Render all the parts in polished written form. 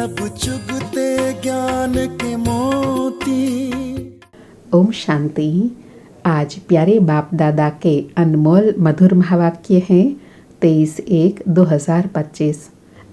सब चुगते ज्ञान के मोती। ओम शांति। आज प्यारे बाप दादा के अनमोल मधुर महावाक्य हैं 23/1/2025।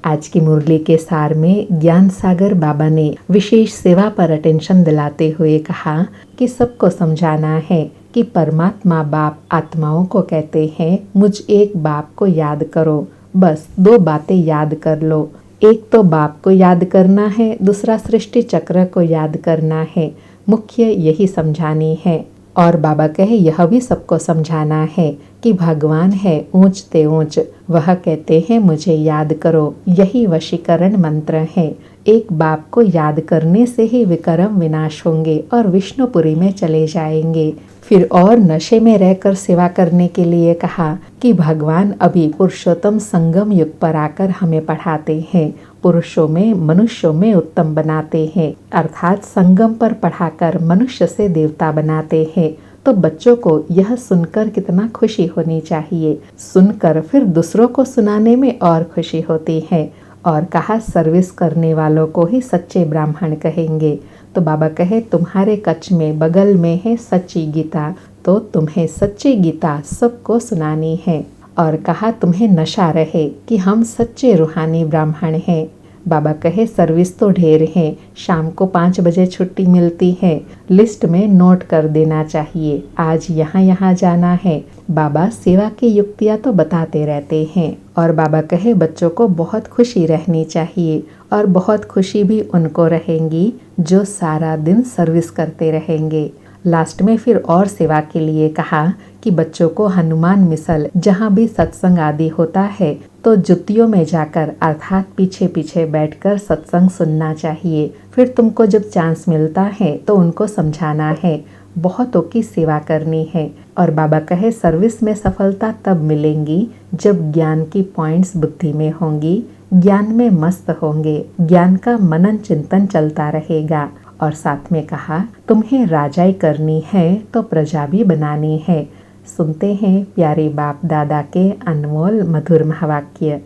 आज की मुरली के सार में ज्ञान सागर बाबा ने विशेष सेवा पर अटेंशन दिलाते हुए कहा कि सबको समझाना है कि परमात्मा बाप आत्माओं को कहते हैं, मुझ एक बाप को याद करो। बस 2 बातें याद कर लो। एक तो बाप को याद करना है, दूसरा सृष्टि चक्र को याद करना है। मुख्य यही समझानी है। और बाबा कहे यह भी सबको समझाना है कि भगवान है ऊंच ते ऊंच, वह कहते हैं मुझे याद करो। यही वशीकरण मंत्र है। एक बाप को याद करने से ही विक्रम विनाश होंगे और विष्णुपुरी में चले जाएंगे। फिर और नशे में रहकर सेवा करने के लिए कहा कि भगवान अभी पुरुषोत्तम संगम युग पर आकर हमें पढ़ाते हैं, पुरुषों में मनुष्यों में उत्तम बनाते हैं, अर्थात संगम पर पढ़ाकर मनुष्य से देवता बनाते हैं। तो बच्चों को यह सुनकर कितना खुशी होनी चाहिए। सुनकर फिर दूसरों को सुनाने में और खुशी होती है। और कहा सर्विस करने वालों को ही सच्चे ब्राह्मण कहेंगे। तो बाबा कहे तुम्हारे कच्छ में बगल में है सच्ची गीता, तो तुम्हें सच्ची गीता सबको सुनानी है। और कहा तुम्हें नशा रहे कि हम सच्चे रूहानी ब्राह्मण हैं। बाबा कहे सर्विस तो ढेर है, शाम को 5 बजे छुट्टी मिलती है, लिस्ट में नोट कर देना चाहिए, आज यहाँ यहाँ जाना है। बाबा सेवा की युक्तियाँ तो बताते रहते हैं। और बाबा कहे बच्चों को बहुत खुशी रहनी चाहिए, और बहुत खुशी भी उनको रहेंगी जो सारा दिन सर्विस करते रहेंगे। लास्ट में फिर और सेवा के लिए कहा कि बच्चों को हनुमान मिसल जहाँ भी सत्संग आदि होता है तो जुतियों में जाकर अर्थात पीछे पीछे बैठकर सत्संग सुनना चाहिए। फिर तुमको जब चांस मिलता है तो उनको समझाना है, बहुतों की सेवा करनी है। और बाबा कहे सर्विस में सफलता तब मिलेंगी जब ज्ञान की पॉइंट्स बुद्धि में होंगी, ज्ञान में मस्त होंगे, ज्ञान का मनन चिंतन चलता रहेगा। और साथ में कहा तुम्हें राजाई करनी है तो प्रजा भी बनानी है। सुनते हैं प्यारे बाप दादा के अनमोल मधुर महावाक्य।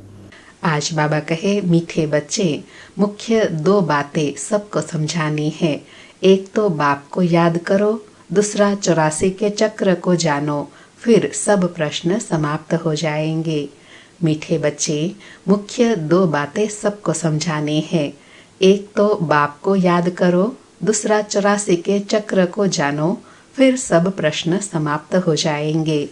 आज बाबा कहे मीठे बच्चे, मुख्य 2 बातें सबको समझानी है। एक तो बाप को याद करो, दूसरा 84 के चक्र को जानो, फिर सब प्रश्न समाप्त हो जाएंगे। मीठे बच्चे, मुख्य 2 बातें सबको समझानी है। एक तो बाप को याद करो, दूसरा 84 के चक्र को जानो, फिर सब प्रश्न समाप्त हो जाएंगे।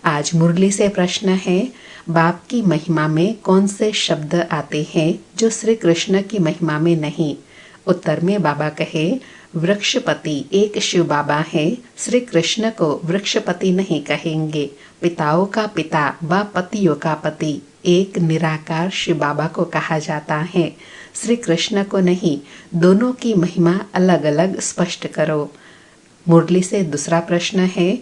आज मुरली से प्रश्न है, बाप की महिमा में कौन से शब्द आते हैं जो श्री कृष्ण की महिमा में नहीं? उत्तर में बाबा कहे वृक्षपति एक शिव बाबा है, श्री कृष्ण को वृक्षपति नहीं कहेंगे। पिताओं का पिता व पतियों का पति एक निराकार शिव बाबा को कहा जाता है, श्री कृष्ण को नहीं। दोनों की महिमा अलग अलग स्पष्ट करो। मुरली से दूसरा प्रश्न है,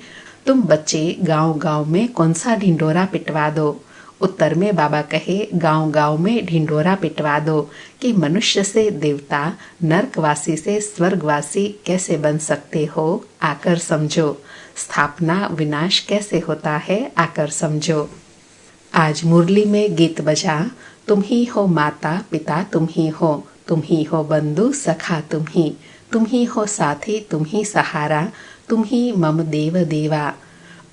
तुम बच्चे गांव-गांव में कौन सा ढिंडोरा पिटवा दो? उत्तर में बाबा कहे गांव-गांव में ढिंडोरा पिटवा दो कि मनुष्य से देवता, नरकवासी से स्वर्गवासी कैसे बन सकते हो, आकर समझो। स्थापना विनाश कैसे होता है, आकर समझो। आज मुरली में गीत बजा, तुम ही हो माता पिता तुम ही हो बंधु सखा तुम ही हो साथी, तुम ही सहारा, तुम ही मम देव देवा।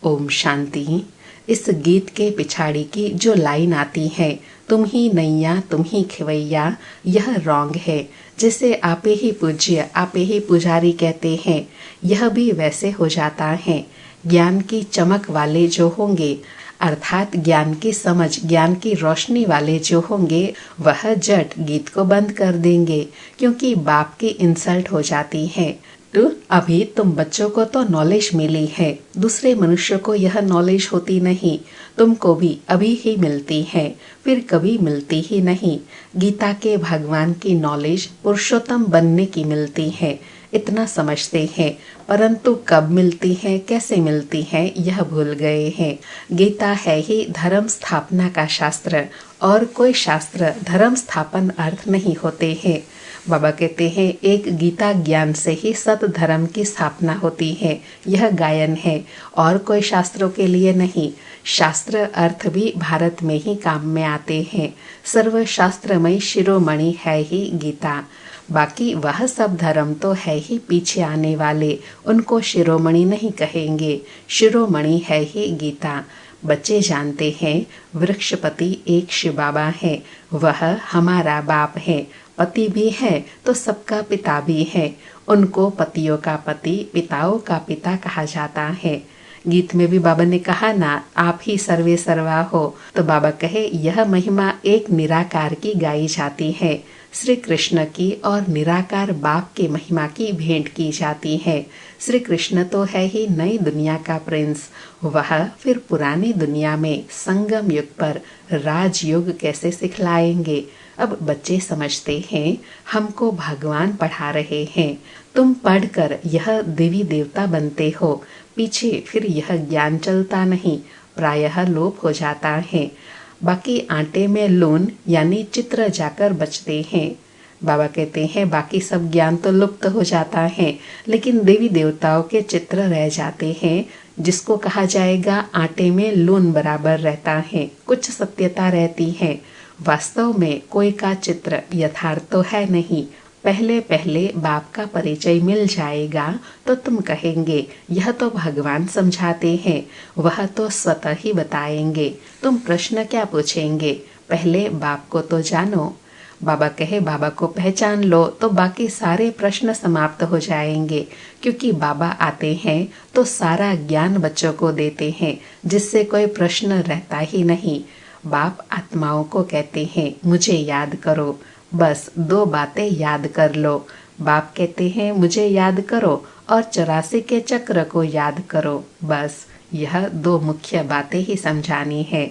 ओम शांति। इस गीत के पिछाड़ी की जो लाइन आती है, तुम ही नैया तुम ही खिवैया, यह रॉन्ग है। जिसे आपे ही पूज्य आपे ही पुजारी कहते हैं, यह भी वैसे हो जाता है। ज्ञान की चमक वाले जो होंगे, अर्थात ज्ञान की समझ ज्ञान की रोशनी वाले जो होंगे, वह जट गीत को बंद कर देंगे, क्योंकि बाप की इंसल्ट हो जाती है। तो अभी तुम बच्चों को तो नॉलेज मिली है, दूसरे मनुष्य को यह नॉलेज होती नहीं, तुमको भी अभी ही मिलती है, फिर कभी मिलती ही नहीं। गीता के भगवान की नॉलेज पुरुषोत्तम बनने की मिलती है, इतना समझते हैं, परंतु कब मिलती है, कैसे मिलती है, यह भूल गए हैं। गीता है ही धर्म स्थापना का शास्त्र, और कोई शास्त्र धर्म स्थापन अर्थ नहीं होते हैं। बाबा कहते हैं एक गीता ज्ञान से ही सत धर्म की स्थापना होती है। यह गायन है और कोई शास्त्रों के लिए नहीं। शास्त्र अर्थ भी भारत में ही काम में आते हैं। सर्व शास्त्रमय शिरोमणि है ही गीता। बाकी वह सब धर्म तो है ही पीछे आने वाले, उनको शिरोमणि नहीं कहेंगे। शिरोमणि है ही गीता। बच्चे जानते हैं वृक्षपति एक शिव बाबा है, वह हमारा बाप है। पति भी है तो सबका पिता भी है। उनको पतियों का पति, पिताओं का पिता कहा जाता है। गीत में भी बाबा ने कहा ना, आप ही सर्वे सर्वा हो। तो बाबा कहे यह महिमा एक निराकार की गाई जाती है। श्री कृष्ण की और निराकार बाप की महिमा की भेंट की जाती है। श्री कृष्ण तो है ही नई दुनिया का प्रिंस, वह फिर पुरानी दुनिया में संगम युग पर राजयोग कैसे सिखलाएंगे। अब बच्चे समझते हैं हमको भगवान पढ़ा रहे हैं। तुम पढ़कर यह देवी देवता बनते हो, पीछे फिर यह ज्ञान चलता नहीं, प्रायः लोप हो जाता है। बाकी आटे में लून यानी चित्र जाकर बचते हैं। बाबा कहते हैं बाकी सब ज्ञान तो लुप्त हो जाता है, लेकिन देवी देवताओं के चित्र रह जाते हैं, जिसको कहा जाएगा आटे में लून बराबर रहता है। कुछ सत्यता रहती है। वास्तव में कोई का चित्र यथार्थ तो है नहीं। पहले पहले बाप का परिचय मिल जाएगा तो तुम कहेंगे यह तो भगवान समझाते हैं, वह तो स्वतः ही बताएंगे। तुम प्रश्न क्या पूछेंगे, पहले बाप को तो जानो। बाबा कहे बाबा को पहचान लो तो बाकी सारे प्रश्न समाप्त हो जाएंगे, क्योंकि बाबा आते हैं तो सारा ज्ञान बच्चों को देते हैं, जिससे कोई प्रश्न रहता ही नहीं। बाप आत्माओं को कहते हैं मुझे याद करो, बस 2 बातें याद कर लो। बाप कहते हैं मुझे याद करो और 84 के चक्र को याद करो। बस यह 2 मुख्य बातें ही समझानी है।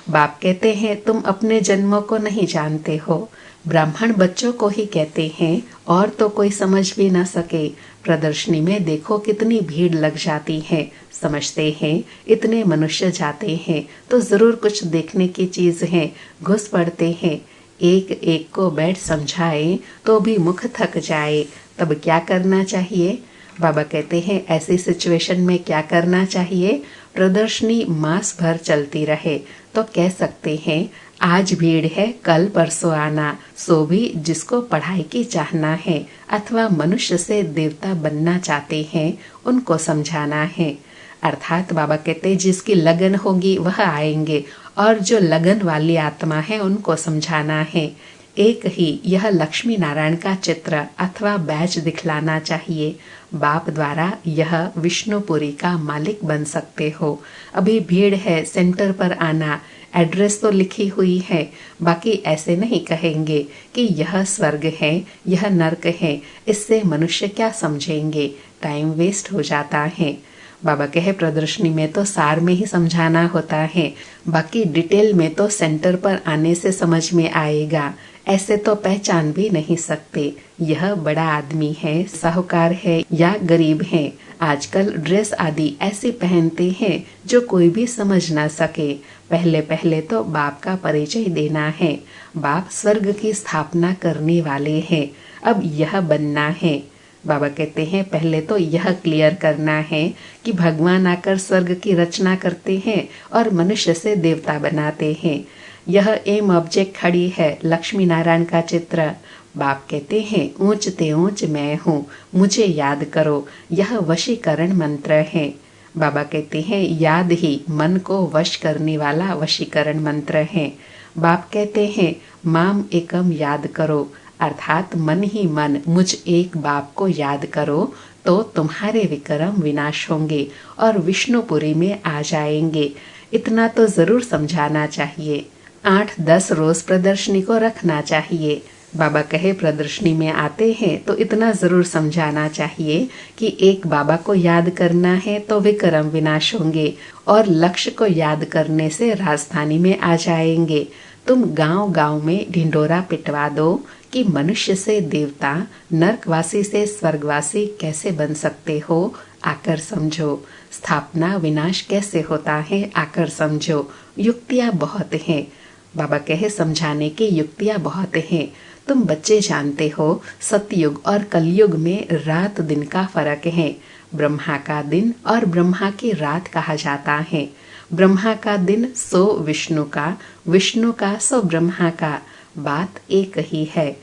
बाप कहते हैं तुम अपने जन्मों को नहीं जानते हो। ब्राह्मण बच्चों को ही कहते हैं और तो कोई समझ भी न सके। प्रदर्शनी में देखो कितनी भीड़ लग जाती है। समझते हैं इतने मनुष्य जाते हैं तो जरूर कुछ देखने की चीज है, घुस पड़ते हैं। एक एक को बैठ समझाए तो भी मुख थक जाए, तब क्या करना चाहिए। बाबा कहते हैं ऐसी सिचुएशन में क्या करना चाहिए। प्रदर्शनी मास भर चलती रहे तो कह सकते हैं आज भीड़ है, कल परसों आना। सो भी जिसको पढ़ाई की चाहना है अथवा मनुष्य से देवता बनना चाहते हैं, उनको समझाना है। अर्थात बाबा कहते जिसकी लगन होगी वह आएंगे, और जो लगन वाली आत्मा है उनको समझाना है। एक ही यह लक्ष्मी नारायण का चित्र अथवा बैच दिखलाना चाहिए। बाप द्वारा यह विष्णुपुरी का मालिक बन सकते हो। अभी भीड़ है, सेंटर पर आना, एड्रेस तो लिखी हुई है। बाकी ऐसे नहीं कहेंगे कि यह स्वर्ग है, यह नर्क है। इससे मनुष्य क्या समझेंगे, टाइम वेस्ट हो जाता है। बाबा कहे प्रदर्शनी में तो सार में ही समझाना होता है, बाकी डिटेल में तो सेंटर पर आने से समझ में आएगा। ऐसे तो पहचान भी नहीं सकते यह बड़ा आदमी है, साहूकार है या गरीब है। आजकल ड्रेस आदि ऐसे पहनते हैं जो कोई भी समझ ना सके। पहले पहले तो बाप का परिचय देना है। बाप स्वर्ग की स्थापना करने वाले हैं, अब यह बनना है। बाबा कहते हैं पहले तो यह क्लियर करना है कि भगवान आकर स्वर्ग की रचना करते हैं और मनुष्य से देवता बनाते हैं। यह एम ऑब्जेक्ट खड़ी है, लक्ष्मी नारायण का चित्र। बाप कहते हैं ऊंचते ऊंच मैं हूँ, मुझे याद करो। यह वशीकरण मंत्र है। बाबा कहते हैं याद ही मन को वश करने वाला वशीकरण मंत्र है। बाप कहते हैं माम एकम याद करो, अर्थात मन ही मन मुझ एक बाप को याद करो तो तुम्हारे विक्रम विनाश होंगे और विष्णुपुरी में आ जाएंगे। इतना तो जरूर समझाना चाहिए। 8-10 रोज प्रदर्शनी को रखना चाहिए। बाबा कहे प्रदर्शनी में आते हैं तो इतना जरूर समझाना चाहिए कि एक बाबा को याद करना है तो विक्रम विनाश होंगे और लक्ष्य को याद करने से राजधानी में आ जाएंगे। तुम गांव गांव में ढिंडोरा पिटवा दो कि मनुष्य से देवता, नरकवासी से स्वर्गवासी कैसे बन सकते हो, आकर समझो। स्थापना विनाश कैसे होता है, आकर समझो। युक्तियां बहुत हैं। बाबा कहे समझाने की युक्तियां बहुत हैं। तुम बच्चे जानते हो सतयुग और कलयुग में रात दिन का फर्क है। ब्रह्मा का दिन और ब्रह्मा की रात कहा जाता है। ब्रह्मा का दिन सो विष्णु का, विष्णु का सो ब्रह्मा का, बात एक ही है।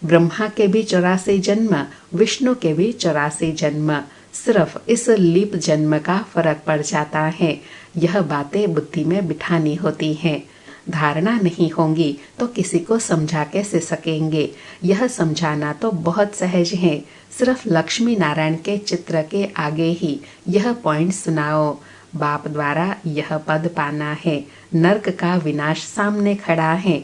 ब्रह्मा के भी 84 जन्म, विष्णु के भी 84 जन्म, सिर्फ इस लीप जन्म का फर्क पड़ जाता है। यह बातें बुद्धि में बिठानी होती हैं। धारणा नहीं होंगी तो किसी को समझा कैसे सकेंगे। यह समझाना तो बहुत सहज है। सिर्फ लक्ष्मी नारायण के चित्र के आगे ही यह पॉइंट सुनाओ। बाप द्वारा यह पद पाना है। नर्क का विनाश सामने खड़ा है।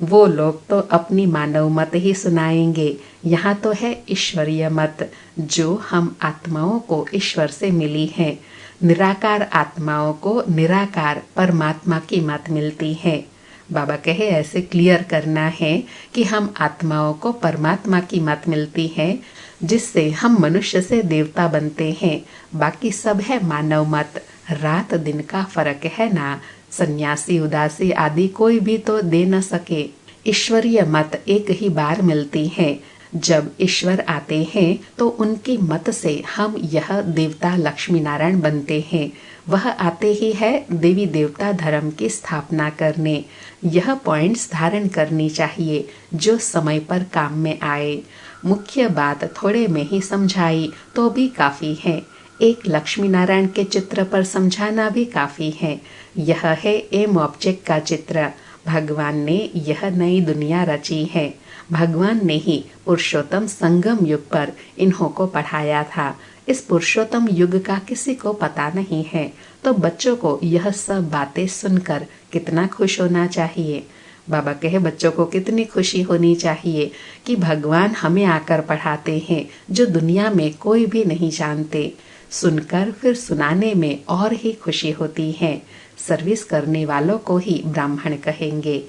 वो लोग तो अपनी मानव मत ही सुनाएंगे। यहाँ तो है ईश्वरीय मत, जो हम आत्माओं को ईश्वर से मिली है। निराकार आत्माओं को निराकार परमात्मा की मत मिलती है। बाबा कहे ऐसे क्लियर करना है कि हम आत्माओं को परमात्मा की मत मिलती है, जिससे हम मनुष्य से देवता बनते हैं। बाकी सब है मानव मत। रात दिन का फर्क है ना। सन्यासी उदासी आदि कोई भी तो दे न सके। ईश्वरीय मत एक ही बार मिलती है। जब ईश्वर आते हैं तो उनकी मत से हम यह देवता लक्ष्मी नारायण बनते हैं। वह आते ही है देवी देवता धर्म की स्थापना करने। यह पॉइंट्स धारण करनी चाहिए जो समय पर काम में आए। मुख्य बात थोड़े में ही समझाई तो भी काफी है। एक लक्ष्मी नारायण के चित्र पर समझाना भी काफी है। यह है एम ऑब्जेक्ट का चित्र। भगवान ने यह नई दुनिया रची है। भगवान ने ही पुरुषोत्तम संगम युग पर इन्हों को पढ़ाया था। इस पुरुषोत्तम युग का किसी को पता नहीं है, तो बच्चों को यह सब बातें सुनकर कितना खुश होना चाहिए। बाबा कहे बच्चों को कितनी खुशी होनी चाहिए कि भगवान हमें आकर पढ़ाते हैं, जो दुनिया में कोई भी नहीं जानते। सुनकर फिर सुनाने में और ही खुशी होती है। सर्विस करने वालों को ही ब्राह्मण कहेंगे।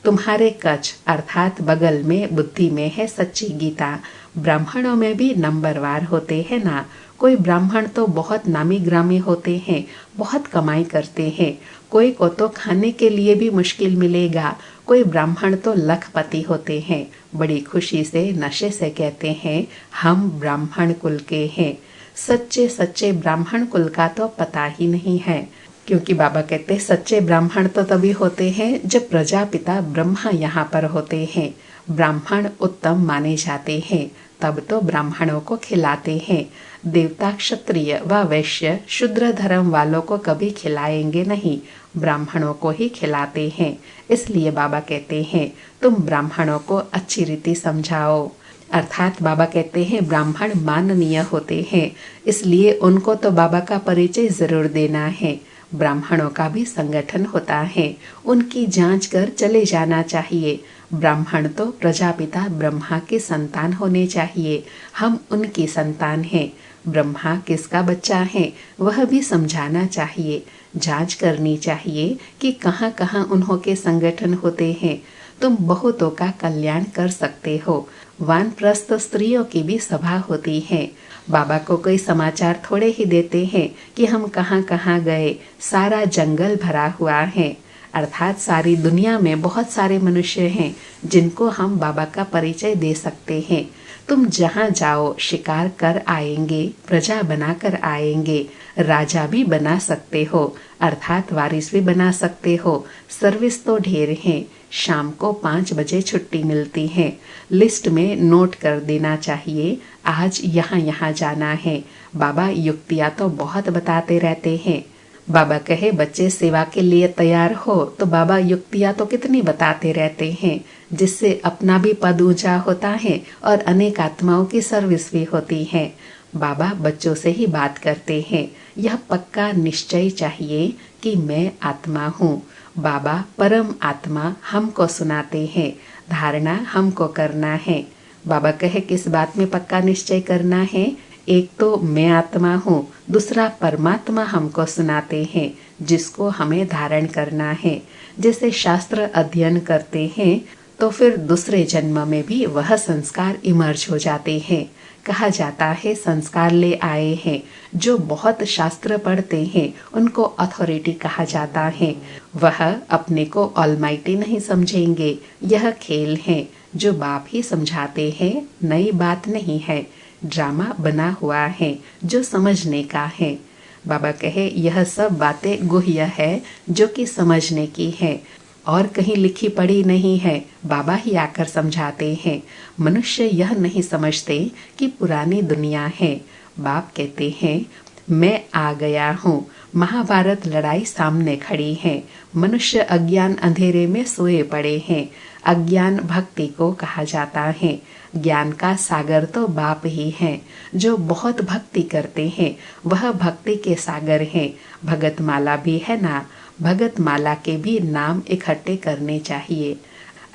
तुम्हारे कच्छ अर्थात बगल में बुद्धि में है सच्ची गीता। ब्राह्मणों में भी नंबरवार होते हैं ना। कोई ब्राह्मण तो बहुत नामी ग्रामी होते हैं, बहुत कमाई करते हैं। कोई को तो खाने के लिए भी मुश्किल मिलेगा। कोई ब्राह्मण तो लखपति होते हैं। बड़ी खुशी से नशे से कहते हैं हम ब्राह्मण कुल के हैं। सच्चे सच्चे ब्राह्मण कुल का तो पता ही नहीं है, क्योंकि बाबा कहते सच्चे ब्राह्मण तो तभी होते हैं जब प्रजापिता ब्रह्मा यहाँ पर होते हैं। ब्राह्मण उत्तम माने जाते हैं, तब तो ब्राह्मणों को खिलाते हैं। देवता क्षत्रिय व वैश्य शूद्र धर्म वालों को कभी खिलाएंगे नहीं, ब्राह्मणों को ही खिलाते हैं। इसलिए बाबा कहते हैं तुम ब्राह्मणों को अच्छी रीति समझाओ। अर्थात बाबा कहते हैं ब्राह्मण माननीय होते हैं, इसलिए उनको तो बाबा का परिचय जरूर देना है। ब्राह्मणों का भी संगठन होता है, उनकी जांच कर चले जाना चाहिए। ब्राह्मण तो प्रजापिता ब्रह्मा के संतान होने चाहिए। हम उनकी संतान हैं। ब्रह्मा किसका बच्चा है वह भी समझाना चाहिए। जांच करनी चाहिए कि कहाँ कहाँ उन्हों के संगठन होते हैं। तुम बहुतों का कल्याण कर सकते हो। वानप्रस्थ स्त्रियों की भी सभा होती है। बाबा को कोई समाचार थोड़े ही देते हैं कि हम कहाँ कहाँ गए। सारा जंगल भरा हुआ है, अर्थात सारी दुनिया में बहुत सारे मनुष्य हैं जिनको हम बाबा का परिचय दे सकते हैं। तुम जहाँ जाओ शिकार कर आएंगे, प्रजा बनाकर आएंगे, राजा भी बना सकते हो, अर्थात वारिस भी बना सकते हो। सर्विस तो ढेर है। शाम को 5 बजे छुट्टी मिलती है। लिस्ट में नोट कर देना चाहिए आज यहाँ यहाँ जाना है। बाबा युक्तियाँ तो बहुत बताते रहते हैं। बाबा कहे बच्चे सेवा के लिए तैयार हो तो बाबा युक्तियाँ तो कितनी बताते रहते हैं, जिससे अपना भी पद ऊंचा होता है और अनेक आत्माओं की सर्विस भी होती है। बाबा बच्चों से ही बात करते हैं। यह पक्का निश्चय चाहिए कि मैं आत्मा हूँ। बाबा परम आत्मा हमको सुनाते हैं। धारणा हमको करना है। बाबा कहे किस बात में पक्का निश्चय करना है। एक तो मैं आत्मा हूँ, दूसरा परमात्मा हमको सुनाते हैं, जिसको हमें धारण करना है। जैसे शास्त्र अध्ययन करते हैं तो फिर दूसरे जन्म में भी वह संस्कार इमर्ज हो जाते हैं। कहा जाता है संस्कार ले आए हैं। जो बहुत शास्त्र पढ़ते हैं उनको अथॉरिटी कहा जाता है। वह अपने को ऑलमाइटी नहीं समझेंगे। यह खेल है जो बाप ही समझाते हैं, नई बात नहीं है। ड्रामा बना हुआ है जो समझने का है। बाबा कहे यह सब बातें गुह्य है जो कि समझने की है और कहीं लिखी पड़ी नहीं है। बाबा ही आकर समझाते हैं। मनुष्य यह नहीं समझते कि पुरानी दुनिया है। बाप कहते हैं मैं आ गया हूँ। महाभारत लड़ाई सामने खड़ी है। मनुष्य अज्ञान अंधेरे में सोए पड़े हैं। अज्ञान भक्ति को कहा जाता है। ज्ञान का सागर तो बाप ही है। जो बहुत भक्ति करते हैं वह भक्ति के सागर हैं। भगत माला भी है ना, भगत माला के भी नाम इकट्ठे करने चाहिए।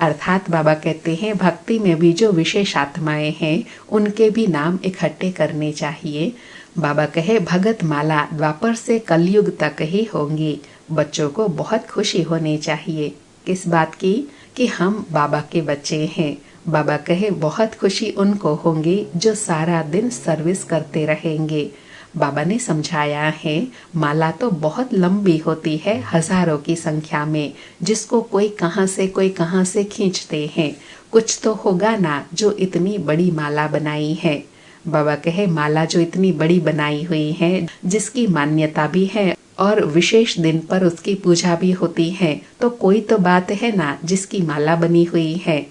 अर्थात बाबा कहते हैं भक्ति में भी जो विशेष आत्माएं हैं उनके भी नाम इकट्ठे करने चाहिए। बाबा कहे भगत माला द्वापर से कलयुग तक ही होंगी। बच्चों को बहुत खुशी होनी चाहिए। किस बात की? कि हम बाबा के बच्चे हैं। बाबा कहे बहुत खुशी उनको होंगी जो सारा दिन सर्विस करते रहेंगे। बाबा ने समझाया है माला तो बहुत लंबी होती है, हजारों की संख्या में, जिसको कोई कहां से खींचते हैं। कुछ तो होगा ना जो इतनी बड़ी माला बनाई है। बाबा कहे माला जो इतनी बड़ी बनाई हुई है, जिसकी मान्यता भी है और विशेष दिन पर उसकी पूजा भी होती है, तो कोई तो बात है ना जिसकी माला बनी हुई है।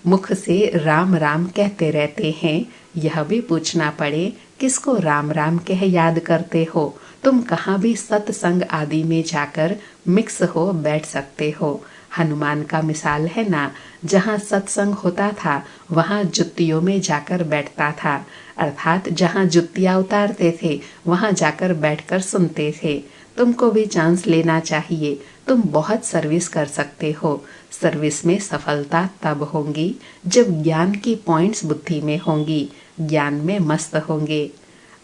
मुख से राम राम कहते रहते हैं। यह भी पूछना पड़े किसको राम राम कह याद करते हो? तुम कहाँ भी सत्संग आदि में जाकर मिक्स हो बैठ सकते हो। हनुमान का मिसाल है ना, जहाँ सत्संग होता था वहाँ जुत्तियों में जाकर बैठता था। अर्थात जहाँ जुत्तियाँ उतारते थे वहाँ जाकर बैठकर सुनते थे। तुमको भी चांस लेना चाहिए। तुम बहुत सर्विस कर सकते हो। सर्विस में सफलता तब होंगी जब ज्ञान की पॉइंट्स बुद्धि में होंगी, ज्ञान में मस्त होंगे।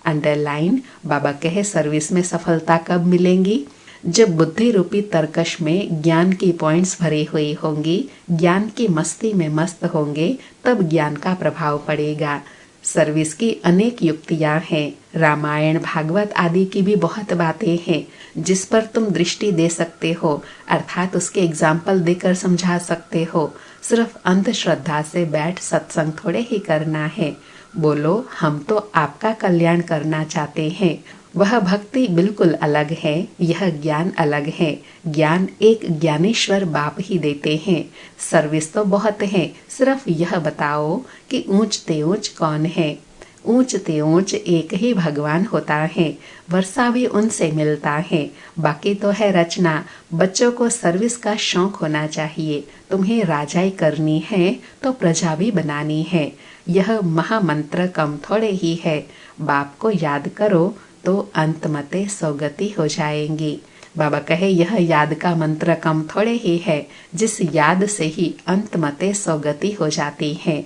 अंडरलाइन बाबा कहे सर्विस में सफलता कब मिलेंगी? जब बुद्धि रूपी तरकश में ज्ञान की पॉइंट्स भरी हुई होंगी, ज्ञान की मस्ती में मस्त होंगे, तब ज्ञान का प्रभाव पड़ेगा। सर्विस की अनेक युक्तियां हैं। रामायण भागवत आदि की भी बहुत बातें हैं जिस पर तुम दृष्टि दे सकते हो, अर्थात उसके एग्जाम्पल देकर समझा सकते हो। सिर्फ अंधश्रद्धा से बैठ सत्संग थोड़े ही करना है। बोलो हम तो आपका कल्याण करना चाहते हैं। वह भक्ति बिल्कुल अलग है, यह ज्ञान अलग है। ज्ञान एक ज्ञानेश्वर बाप ही देते हैं। सर्विस तो बहुत है। सिर्फ यह बताओ कि ऊंच ते ऊंच कौन है? ऊंच ते ऊंच एक ही भगवान होता है। वर्षा भी उनसे मिलता है। बाकी तो है रचना। बच्चों को सर्विस का शौक होना चाहिए। तुम्हें राजाई करनी है तो प्रजा भी बनानी है। यह महामंत्र कम थोड़े ही है। बाप को याद करो तो अंत मते सौगति हो जाएंगी। बाबा कहे यह याद का मंत्र कम थोड़े ही है, जिस याद से ही अंत मते सौगति हो जाती है।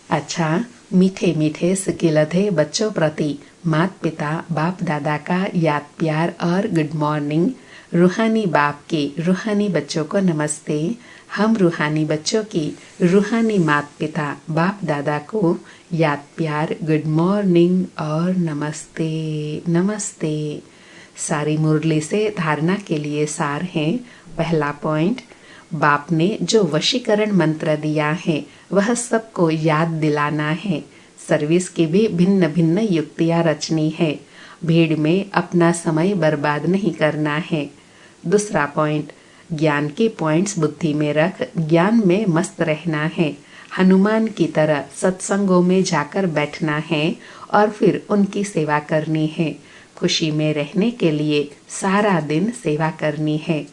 अच्छा, मीठे मीठे सिकिलधे बच्चों प्रति माता पिता बाप दादा का याद प्यार और गुड मॉर्निंग। रूहानी बाप के रूहानी बच्चों को नमस्ते। हम रूहानी बच्चों की रूहानी माता पिता बाप दादा को याद प्यार गुड मॉर्निंग और नमस्ते नमस्ते। सारी मुरली से धारणा के लिए सार है। पहला पॉइंट, बाप ने जो वशीकरण मंत्र दिया है वह सबको याद दिलाना है। सर्विस की भी भिन्न भिन्न युक्तियाँ रचनी है। भीड़ में अपना समय बर्बाद नहीं करना है। दूसरा पॉइंट, ज्ञान के पॉइंट्स बुद्धि में रख ज्ञान में मस्त रहना है। हनुमान की तरह सत्संगों में जाकर बैठना है और फिर उनकी सेवा करनी है। खुशी में रहने के लिए सारा दिन सेवा करनी है।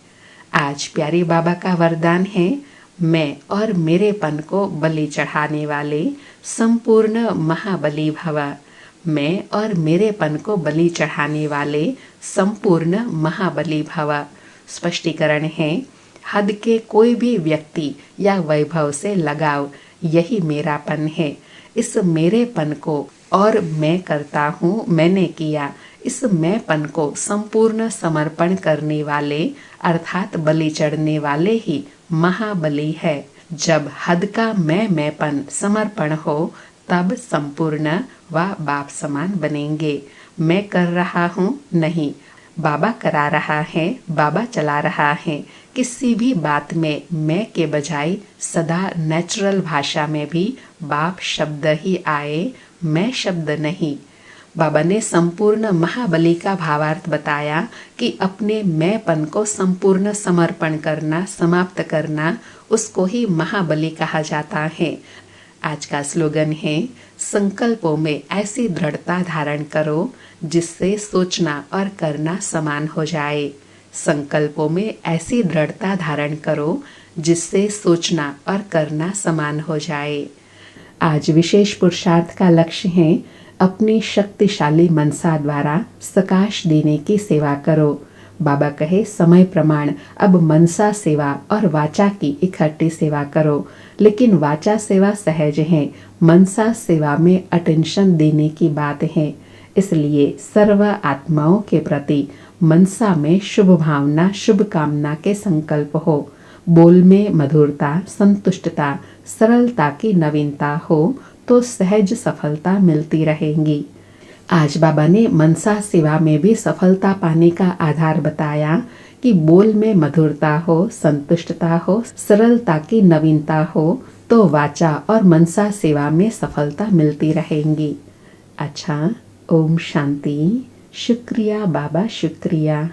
आज प्यारे बाबा का वरदान है, मैं और मेरेपन को बलि चढ़ाने वाले संपूर्ण महाबली भव। मैं और मेरेपन को बलि चढ़ाने वाले संपूर्ण महाबली भव। स्पष्टीकरण है, हद के कोई भी व्यक्ति या वैभव से लगाव, यही मेरापन है। इस मेरेपन को और मैं करता हूँ, मैंने किया, इस मैंपन को संपूर्ण समर्पण करने वाले अर्थात बलि चढ़ने वाले ही महाबली है। जब हद का मैंपन समर्पण हो तब संपूर्ण व बाप समान बनेंगे। मैं कर रहा हूँ नहीं, बाबा करा रहा है, बाबा चला रहा है। किसी भी बात में मैं के बजाय सदा नेचुरल भाषा में भी बाप शब्द ही आए, मैं शब्द नहीं। बाबा ने संपूर्ण महाबली का भावार्थ बताया कि अपने मैंपन को संपूर्ण समर्पण करना, समाप्त करना, उसको ही महाबली कहा जाता है। आज का स्लोगन है, संकल्पों में ऐसी दृढ़ता धारण करो जिससे सोचना और करना समान हो जाए। संकल्पों में ऐसी दृढ़ता धारण करो जिससे सोचना और करना समान हो जाए। आज विशेष पुरुषार्थ का लक्ष्य है, अपनी शक्तिशाली मनसा द्वारा सकाश देने की सेवा करो। बाबा कहे, समय प्रमाण अब मनसा सेवा और वाचा की इकट्ठी सेवा करो। लेकिन वाचा सेवा सहज है, मनसा सेवा में अटेंशन देने की बात है। इसलिए सर्व आत्माओं के प्रति मनसा में शुभ भावना, शुभ कामना के संकल्प हो। बोल में मधुरता, संतुष्टता, सरलता की नवीनता हो तो सहज सफलता मिलती रहेगी। आज बाबा ने मनसा सेवा में भी सफलता पाने का आधार बताया कि बोल में मधुरता हो, संतुष्टता हो, सरलता की नवीनता हो तो वाचा और मनसा सेवा में सफलता मिलती रहेगी। अच्छा, ओम शांति। शुक्रिया बाबा, शुक्रिया।